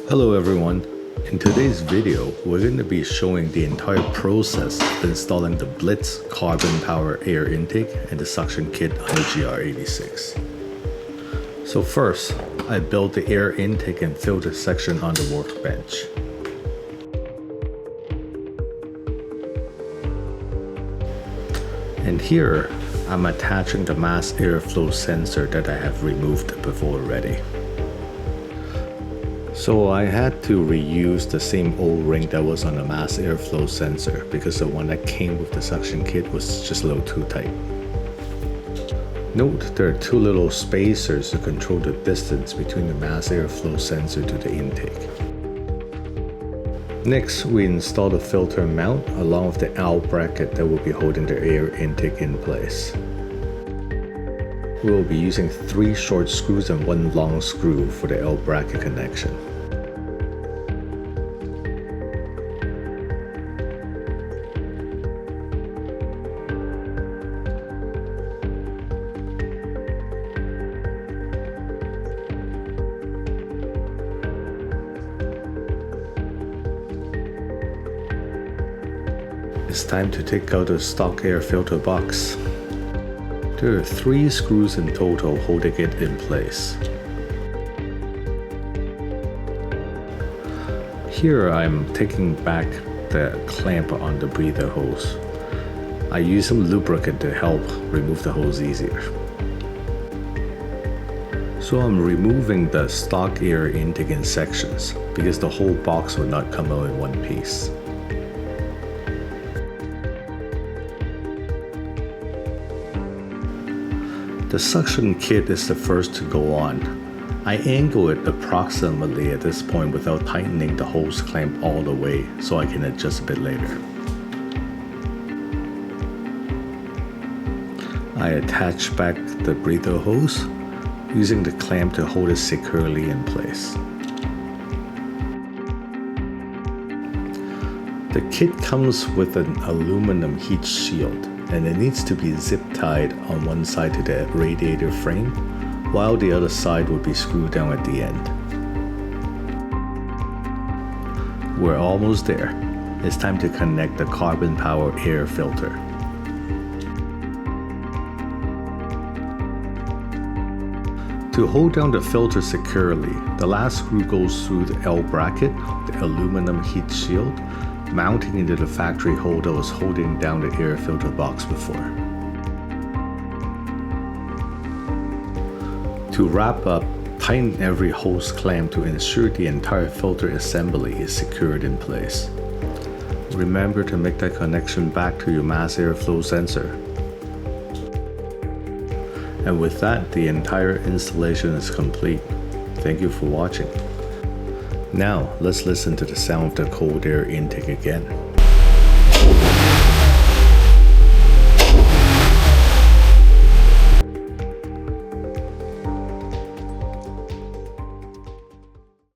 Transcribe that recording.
Hello everyone, in today's video we're going to be showing the entire process of installing the Blitz Carbon Power air intake and the suction kit on the GR86. So first, I built the air intake and filter section on the workbench. And here, I'm attaching the mass airflow sensor that I have removed before already. So I had to reuse the same O-ring that was on the mass airflow sensor because the one that came with the suction kit was just a little too tight. Note there are two little spacers to control the distance between the mass airflow sensor to the intake. Next, we install the filter mount along with the L bracket that will be holding the air intake in place. We will be using 3 short screws and 1 long screw for the L bracket connection. It's time to take out the stock air filter box. There are 3 screws in total holding it in place. Here I'm taking back the clamp on the breather hose. I use some lubricant to help remove the hose easier. So I'm removing the stock air intake in sections because the whole box will not come out in one piece. The suction kit is the first to go on. I angle it approximately at this point without tightening the hose clamp all the way so I can adjust a bit later. I attach back the breather hose using the clamp to hold it securely in place. The kit comes with an aluminum heat shield, and it needs to be zip tied on one side to the radiator frame, while the other side will be screwed down at the end. We're almost there. It's time to connect the carbon power air filter. To hold down the filter securely, the last screw goes through the L bracket, the aluminum heat shield, mounting into the factory hole that was holding down the air filter box before. To wrap up, tighten every hose clamp to ensure the entire filter assembly is secured in place. Remember to make that connection back to your mass airflow sensor. And with that, the entire installation is complete. Thank you for watching. Now, let's listen to the sound of the cold air intake again.